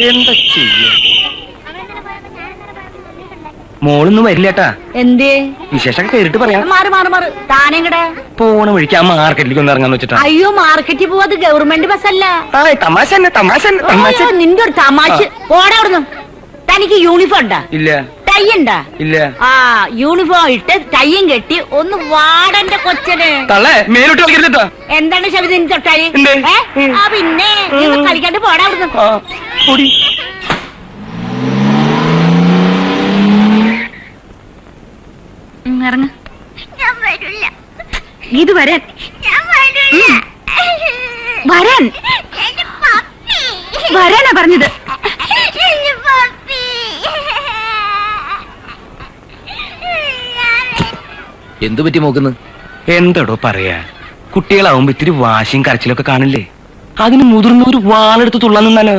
എന്താ ചെയ്യ? മോളൊന്നും വരില്ലേട്ടാ. എന്തേ വിശേഷം കേറിട്ട് പറയാം. താനെങ്ങടെ പോണ വഴിക്ക് ആ മാർക്കറ്റിലേക്ക് ഒന്ന് ഇറങ്ങാന്ന് വെച്ചിട്ടാ. അയ്യോ, മാർക്കറ്റിൽ പോവാത് ഗവൺമെന്റ് ബസ്സല്ല. തമാശ നിന്റെ ഒരു തമാശ. ഓടാ അവിടുന്ന്. തനിക്ക് യൂണിഫോം ഉണ്ടാ? ഇല്ല. ടൈ ഉണ്ടാ? ഇല്ല. ആ യൂണിഫോം ഇട്ട് ടൈയും കെട്ടി ഒന്ന് വാടന്റെ കൊച്ചനെ മേലോട്ട് കളിക്കരുത്. എന്താണ് ശബരി നിന്റെ തൊട്ടായി? പിന്നെ കളിക്കാണ്ട് പോടാ അവിടുന്ന്. ഇറങ്ങ. ഇത് വരാൻ വരാനാ പറഞ്ഞത്. എന്തു പറ്റി നോക്കുന്നു? എന്തടോ പറയാ, കുട്ടികളാവുമ്പോ ഇത്തിരി വാശിയും കരച്ചിലൊക്കെ കാണില്ലേ? അതിന് മുതിർന്നൊരു വാളെടുത്ത് തുള്ളാൻ നിന്നാലോ?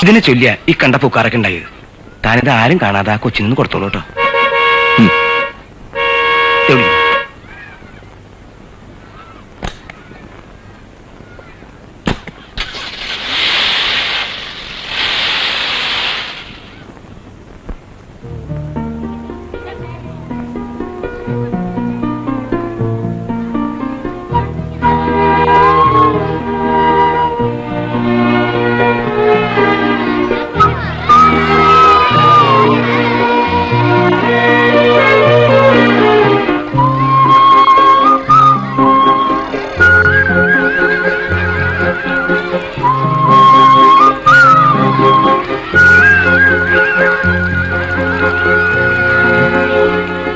ഇതിനെ ചൊല്ലിയ ഈ കണ്ട പൂക്കാറൊക്കെ ഉണ്ടായത്. താനിത് ആരും കാണാതെ ആ കൊച്ചിനൊന്ന് കൊടുത്തോളൂ കേട്ടോ.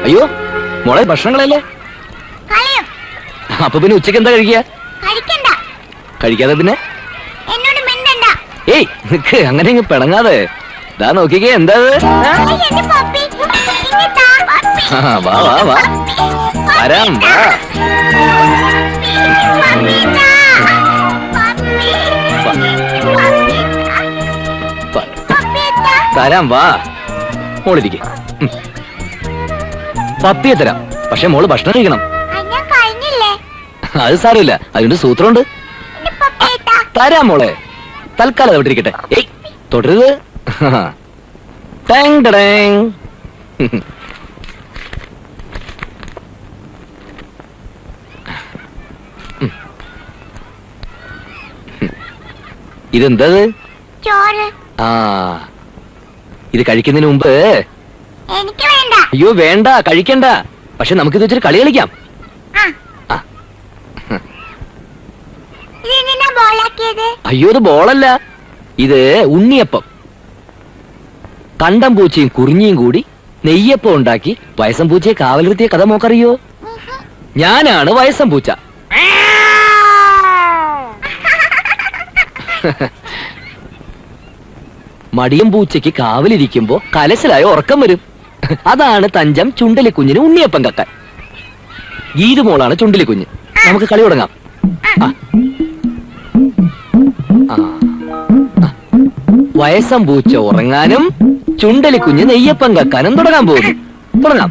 അയ്യോ മോളെ, ഭക്ഷണങ്ങളല്ലേ? അപ്പൊ പിന്നെ ഉച്ചക്ക് എന്താ കഴിക്കുക? കഴിക്കാതെ പിന്നെ? ഏയ് നിക്ക്, അങ്ങനെ ഇങ്ങ് പിടങ്ങാതെ. ദാ നോക്കിക്കേ, എന്താ വാ വാ വാ വരാം വാ. തരാം വാ. മോളിരിക്കെ. പപ്പിയെ തരാം, പക്ഷെ മോള് ഭക്ഷണം കഴിക്കണം. അത് സാരമില്ല, അതിന്റെ സൂത്രമുണ്ട്. തരാം മോളെ, തൽക്കാലം വിട്ടിരിക്കട്ടെ. ഏയ് തുടരുത്. ഇതെന്താ? ആ, ഇത് കഴിക്കുന്നതിന് മുമ്പ്. അയ്യോ വേണ്ട, കഴിക്കണ്ട. പക്ഷെ നമുക്കിത് വെച്ചൊരു കളി കളിക്കാം. അയ്യോ ഇത് ബോളല്ല, ഇത് ഉണ്ണിയപ്പം. കണ്ടം പൂച്ചയും കുറിഞ്ഞിയും കൂടി നെയ്യപ്പം ഉണ്ടാക്കി വയസ്സം പൂച്ചയെ കാവലിർത്തിയ കഥ മോക്കറിയോ? ഞാനാണ് വയസ്സം പൂച്ച. മടിയം പൂച്ചയ്ക്ക് കാവലിരിക്കുമ്പോ കലശലായ ഉറക്കം വരും. അതാണ് തഞ്ചം ചുണ്ടലിക്കുഞ്ഞിന് ഉണ്ണിയപ്പം കക്കാൻ. ഗീതുമോളാണ് ചുണ്ടലിക്കുഞ്ഞ്. നമുക്ക് കളി തുടങ്ങാം. വയസ്സം പൂച്ച ഉറങ്ങാനും ചുണ്ടലിക്കുഞ്ഞ് നെയ്യപ്പം കക്കാനും തുടങ്ങാൻ പോകുന്നു. തുടങ്ങാം.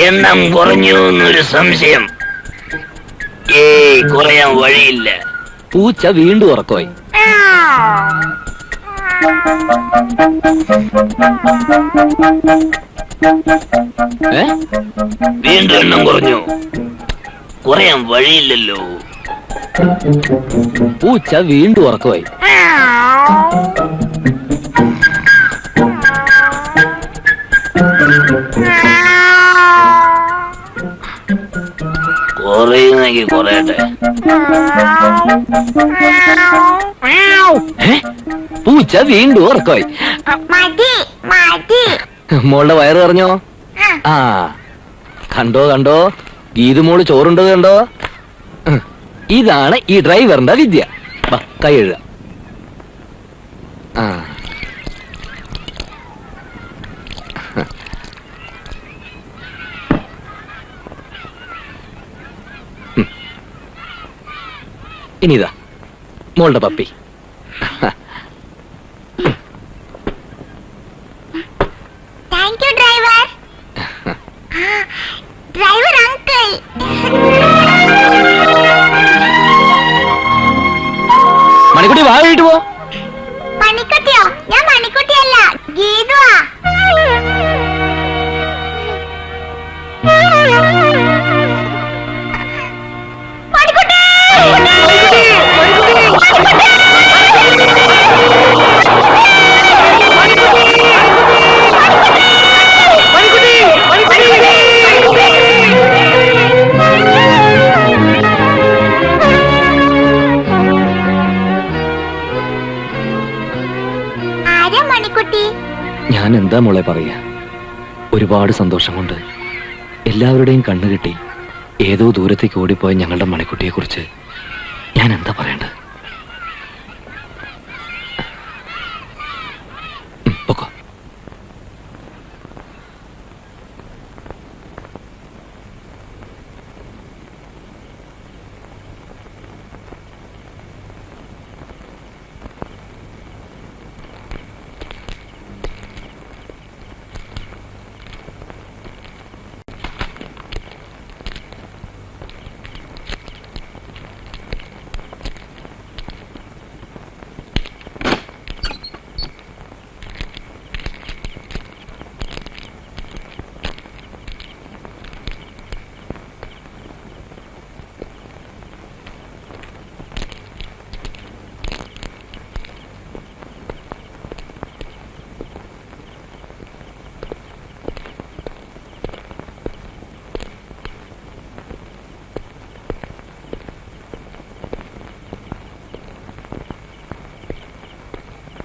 എണ്ണം കുറഞ്ഞു എന്നൊരു സംശയം. കുറയാൻ വഴിയില്ല. പൂച്ച വീണ്ടും ഉറക്കമായി. വീണ്ടും എണ്ണം കുറഞ്ഞു, കുറയാൻ വഴിയില്ലല്ലോ. പൂച്ച വീണ്ടും ഉറക്കമായി. കുറയുന്നെങ്കിൽ കുറയട്ടെ. പൂച്ച വീണ്ടും ഉറക്കമായി. മോളുടെ വയറ് പറഞ്ഞോ? ആ കണ്ടോ കണ്ടോ, ഗീതുമോള് ചോറുണ്ടോ കണ്ടോ? ഇതാണ് ഈ ഡ്രൈവറിന്റെ വിദ്യ. കൈ എഴുത. ആ ഇനി ഇതാ മോളുടെ puppy. Thank you driver. Driver uncle. Manikutty വാ കഴിഞ്ഞിട്ട് പോ. മണിക്കുട്ടിയോ? ഞാൻ മണിക്കുട്ടിയല്ല, ഗീതുവാ. ഞാൻ എന്താ മോളെ പറയാ, ഒരുപാട് സന്തോഷം കൊണ്ട് എല്ലാവരുടെയും കണ്ണുകിട്ടി ഏതോ ദൂരത്തേക്ക് ഓടിപ്പോയ ഞങ്ങളുടെ മണിക്കുട്ടിയെ കുറിച്ച് ഞാൻ എന്താ പറയേണ്ടത്? പൊക്കോ.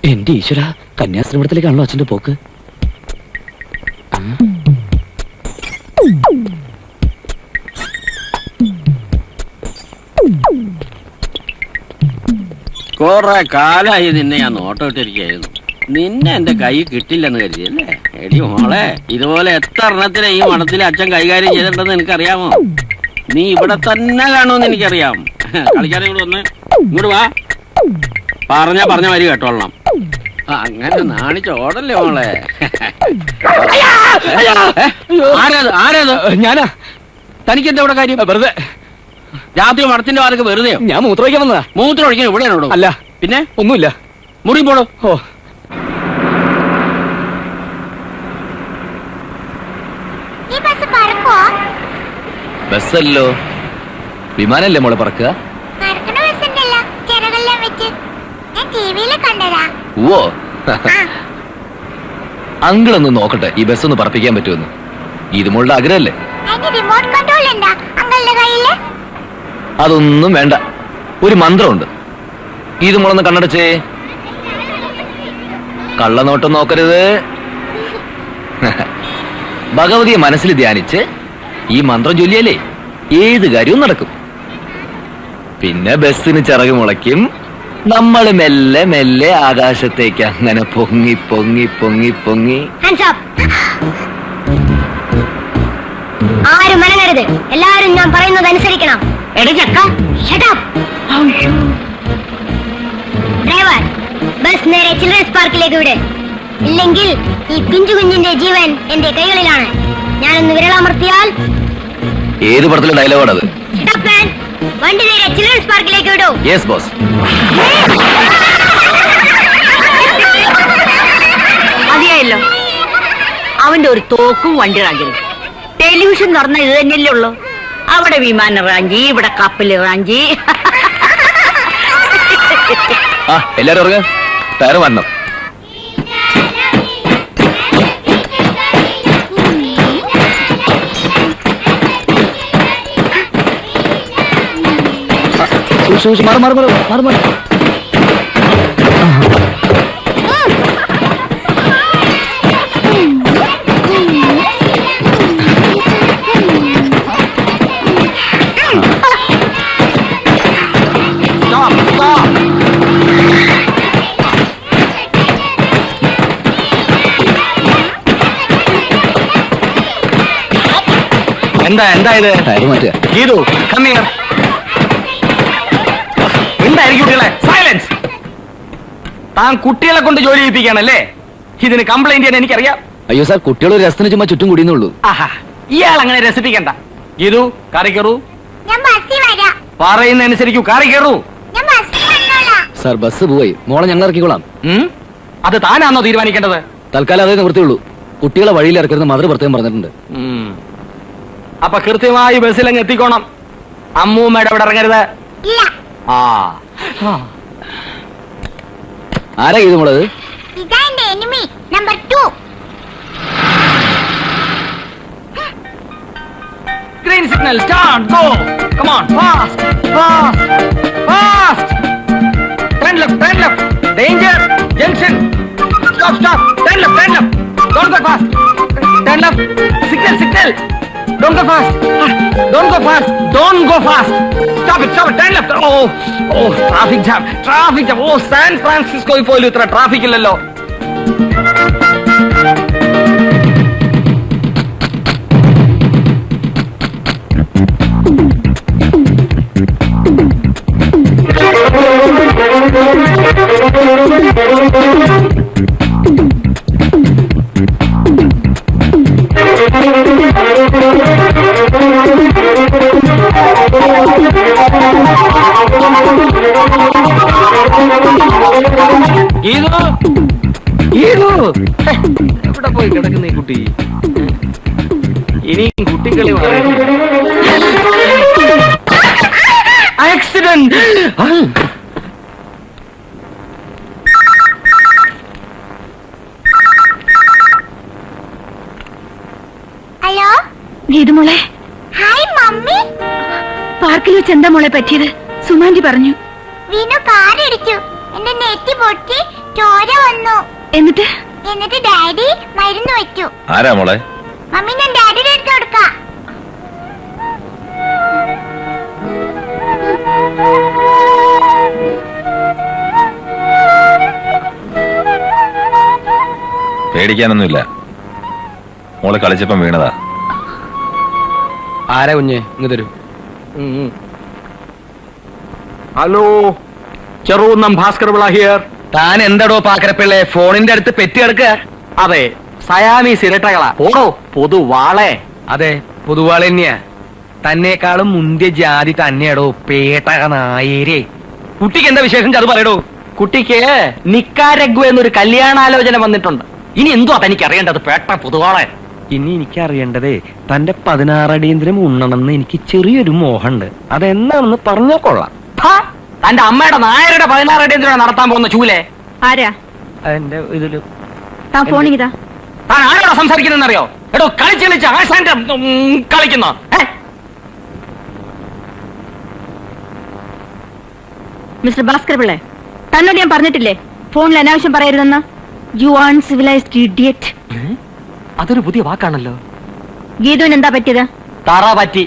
എന്റെ ഈശ്വര, കന്യാശ്രമത്തിലേക്കാണല്ലോ അച്ഛന്റെ പോക്ക്. കൊറേ കാലായി നിന്നെ ഞാൻ നോട്ടം ഇട്ടിരിക്കുന്നു. നിന്നെ എന്റെ കൈ കിട്ടില്ലെന്ന് കരുതിയല്ലേ? എടി മോളെ, ഇതുപോലെ എത്ര എണ്ണത്തിലെ ഈ മഠത്തിലെ അച്ഛൻ കൈകാര്യം ചെയ്തിട്ടുണ്ടെന്ന് എനിക്കറിയാമോ? നീ ഇവിടെ തന്നെ കാണുമെന്ന് എനിക്കറിയാം. കളിക്കാരെ കൂടെ ഒന്ന് ഇങ്ങോട്ട് വാ. പറഞ്ഞ വരി കേട്ടോളണം. അങ്ങനെ നാണിച്ചോടല്ലേ മോളെ. ആരേത്? ഞാനാ. തനിക്ക് എന്താ ഇവിടെ കാര്യം? വെറുതെ രാത്രി മഠത്തിന്റെ വാതൊക്കെ വെറുതെയോ? ഞാൻ മൂത്രമൊഴിക്കാൻ വന്നതാ. മൂത്രം ഒഴിക്കാൻ ഇവിടെയാണോ? അല്ല. പിന്നെ ഒന്നുമില്ല. മുറി പോടോ. ഓ, ഈ ബസ് പറക്കോ? ബസ്സല്ലോ, വിമാനല്ലേ മോളെ പറക്കുക? പറക്കണ ബസ് ഉണ്ടല്ലോ, ചിറകെല്ലാം വെച്ച്. ഞാൻ ടിവിയില് കണ്ടതാ. ഓ, അങ്കിളൊന്ന് നോക്കട്ടെ ഈ ബസ് ഒന്ന് പറപ്പിക്കാൻ പറ്റുമെന്ന്. ഇത് മോളുടെ ആഗ്രഹമല്ലേ? അതിന് റിമോട്ട് കൺട്രോൾ ഉണ്ടാ അങ്ങളുടെ കയ്യില്? അതൊന്നും വേണ്ട, ഒരു മന്ത്രമുണ്ട്. ഇത് മോളൊന്ന് കണ്ണടച്ചേ. കള്ളനോട്ടം നോക്കരുത്. ഭഗവതിയെ മനസ്സിൽ ധ്യാനിച്ച് ഈ മന്ത്രം ചൊല്ലിയാലേ ഏത് കാര്യവും നടക്കും. പിന്നെ ബസ്സിന് ചിറക് മുളയ്ക്കും. നമ്മൾ മെല്ലെ മെല്ലെ ആകാശത്തേക്ക് അങ്ങനെ പൊങ്ങി പൊങ്ങി പൊങ്ങി പൊങ്ങി. ആരും മനങ്ങരുത്, എല്ലാരും ഞാൻ പറയുന്നത് അനുസരിക്കണം. ഡ്രൈവർ, ബസ് നേരെ ചിൽഡ്രൻസ് പാർക്കിലേക്ക് വിട്. ഇല്ലെങ്കിൽ ഈ പിഞ്ചു കുഞ്ഞിന്റെ ജീവൻ എന്റെ കൈകളിലാണ്. ഞാനൊന്ന് വിരളമർത്തിയാൽ. ഏത് പടത്തിലെ ഡയലോഗാണത്? വണ്ടി നേരെ ചിൽഡ്രൻസ് പാർക്കിലേക്ക് വിടൂ. Yes boss. മതിയായല്ലോ. അവന്റെ ഒരു തോക്കും വണ്ടി റാഞ്ചിലും. ടെലിവിഷൻ നടന്ന ഇത് തന്നെയല്ലേ ഉള്ളു. അവിടെ വിമാന റാഞ്ചി, ഇവിടെ കപ്പല് റാഞ്ചി. ആ, എല്ലാരും ഇറങ്ങ. ടയർ വരണം. മാറി മാറി മാറി മാറി മാറി. എന്താ ഇത്? ടയർ മാറ്റുക. Geethu, come here. താൻ കുട്ടികളെ കൊണ്ട് ജോലി ചെയ്യിപ്പിക്കുകയാണല്ലേ? ഇതിന് കംപ്ലൈന്റ് ചെയ്യാൻ എനിക്കറിയാം. അയ്യോ സാർ, കുട്ടികൾ ഒരു രസത്തിന് ചുമ്മാ ചുറ്റും കൂടിയെന്നുള്ളൂ. ആഹാ, ഇയാൾ അങ്ങനെ രസിപ്പിക്കണ്ട. ഗീതു, കാറി കയറൂ. ഞാൻ ബസ്സിൽ വരാം. പറയുന്നതനുസരിക്കൂ, കാറി കയറൂ. ഞാൻ ബസ്സിൽ വന്നോളാം. സാർ, ബസ് പോയി, മോളെ ഞങ്ങൾ ഇറക്കിക്കോളാം. അത് താനാണോ തീരുമാനിക്കേണ്ടത്? തൽക്കാലം അതേ നിവൃത്തിയുള്ളൂ. കുട്ടികളെ വഴിയിൽ ഇറക്കരുത് മദർ പ്രത്യേകം പറഞ്ഞിട്ടുണ്ട്. അപ്പൊ കൃത്യമായി ബസ്സിലങ്ങ് എത്തിക്കോണം. അമ്മൂമ്മയുടെ അവിടെ ഇറങ്ങരുത്. ഇല്ല. ആ, ആരാ ഇത് മോളത്? ഇതാ എന്റെ enemy number 2. green signal, start, go, come on, fast, fast, fast, turn left, danger, junction, stop, turn left, don't go fast, turn left, signal, don't go fast, don't go fast, stop it, turn left, oh, traffic jam, oh, San Francisco പോലും ഇത്ര traffic ഇല്ലല്ലോ. എവിടെ പോയി കിടക്കുന്ന ഈ കുട്ടി? ഇനിയും കുട്ടികളെ ആക്സിഡന്റ്. ഹലോ ഗീതുമോളെ, ഹായ് മമ്മി. പാർക്കിൽ വെച്ച് എന്താ മോളെ പറ്റിയത്? സുമാന്റി പറഞ്ഞു. വീണു കാറിടിച്ചു. എന്റെ നെറ്റി പൊട്ടി ചോര വന്നു. എന്നിട്ട് ഡാഡി മരുന്ന് വെച്ചു. ആരാ മോളെ? മമ്മി, ഞാൻ ഡാഡിയുടെ അടുത്ത് കൊടുക്കാം. പേടിക്കാനൊന്നുമില്ല, മോള് കളിച്ചപ്പം വീണതാ. ആരാ കുഞ്ഞ്? ഇങ്ങ് തരൂ. Hello, Cherukunnam Bhaskar Pillai here. താൻ എന്താടോ പാക്കരപ്പിള്ളേ ഫോണിന്റെ അടുത്ത് പെറ്റി കിടക്കുക? അതെ, സയാമീസ് ഇരട്ടകളാ. ഓടോ പൊതുവാളെ. അതെ, പൊതുവാളെ തന്നെയാ. തന്നെക്കാളും മുന്തിയ ജാതി തന്നെയാടോ പേട്ടക നായേരെ. കുട്ടിക്ക് എന്താ വിശേഷം? അത് പറയടോ. കുട്ടിക്ക് നിക്കാരഗ്വ എന്നൊരു കല്യാണാലോചന വന്നിട്ടുണ്ട്. ഇനി എന്തുവാ തനിക്ക് അറിയേണ്ടത് പേട്ട പൊതുവാളെ? ഇനി എനിക്കറിയേണ്ടതേ തന്റെ 16 അടിയന്തരം ഉണ്ണണമെന്ന് എനിക്ക് ചെറിയൊരു മോഹമുണ്ട്. അതെന്താണെന്ന് പറഞ്ഞാ കൊള്ളാം. തന്റെ അമ്മയുടെ നായരുടെ 16 അടിയന്തരം നടത്താൻ പോകുന്ന ചൂലേ ആരാ? എന്റെ ഇതില് താൻ ഫോണിങ്ങിതാ. താൻ ആരോടാ സംസാരിക്കുന്നറിയോ? എടോ, കളിച്ച് ആശാന്റെ കളിക്കുന്നോ? മിസ്റ്റർ ഭാസ്കർ പിള്ളേ, തന്നോട് ഞാൻ പറഞ്ഞിട്ടില്ലേ ഫോണിൽ അനാവശ്യം പറയരുതെന്ന്? You uncivilised idiot. അതൊരു പുതിയ വാക്കാണല്ലോ. ഗീതുവിന് എന്താ പറ്റിയത്? തറ പറ്റി.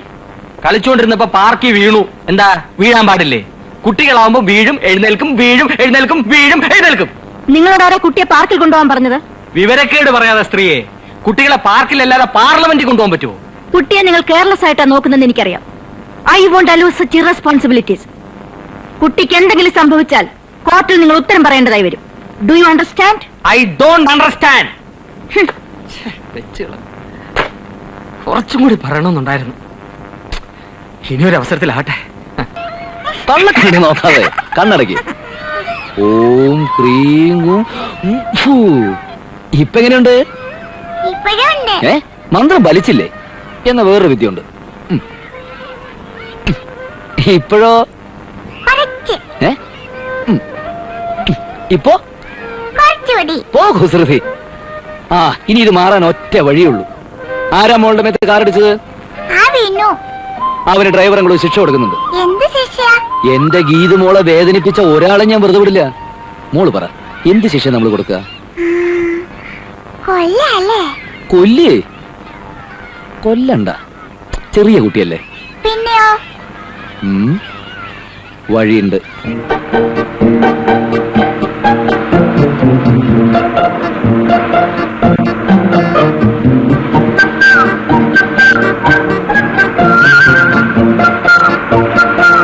കളിച്ചുകൊണ്ടിരുന്നപ്പോ പാർക്കി വീണു. എന്താ, വീഴാൻ പാടില്ലേ? കുട്ടികളാവുമ്പോ വീഴും എഴുന്നേൽക്കും, വീഴും എഴുന്നേൽക്കും, വീഴും എഴുന്നേൽക്കും. നിങ്ങളോട് ആരാ കുട്ടിയെ പാർക്കിൽ കൊണ്ടുപോകാൻ പറഞ്ഞത്? വിവരക്കേട് പറയാതെ സ്ത്രീയെ. കുട്ടികളെ പാർക്കിലല്ലാതെ പാർലമെന്റിൽ കൊണ്ടുപോകാൻ പറ്റുമോ? കുട്ടിയെ നിങ്ങൾ കെയർലെസ് ആയിട്ടാ നോക്കുന്നതെന്ന് എനിക്കറിയാം. I won't allow such irresponsibilities. കുട്ടിക്ക് എന്തെങ്കിലും സംഭവിച്ചാൽ കോർട്ടിൽ നിങ്ങൾ ഉത്തരം പറയേണ്ടതായി വരും. Do you understand? I don't understand. കുറച്ചും കൂടി പറയണമെന്നുണ്ടായിരുന്നു. ഇനിയൊരു അവസരത്തിലാവട്ടെ. കണ്ണടക്കി നോക്കാതെ കണ്ണടക്കി. ഓം ക്രീം ഇപ്പൊ എങ്ങനെയുണ്ട്? മന്ത്രം ബലിച്ചില്ലേ? എന്ന വേറൊരു വിദ്യയുണ്ട്. ഇപ്പോഴോ? ഇപ്പോ കുസൃതി. ആ, ഇനി ഇത് മാറാൻ ഒറ്റ വഴിയുള്ളൂ. ആരാ മോളുടെ മേത്ത് കാറടിച്ചത്? അവന് ഡ്രൈവറും കൂടെ ശിക്ഷ കൊടുക്കുന്നുണ്ട്. എന്റെ ഗീതു മോളെ വേദനിപ്പിച്ച ഒരാളെ ഞാൻ വെറുതെ വിടില്ല. മോള് പറ, എന്ത് ശിക്ഷ നമ്മൾ കൊടുക്കുക? കൊല്ലേ? കൊല്ലണ്ട, ചെറിയ കുട്ടിയല്ലേ. പിന്നെയോ? വഴിയുണ്ട്.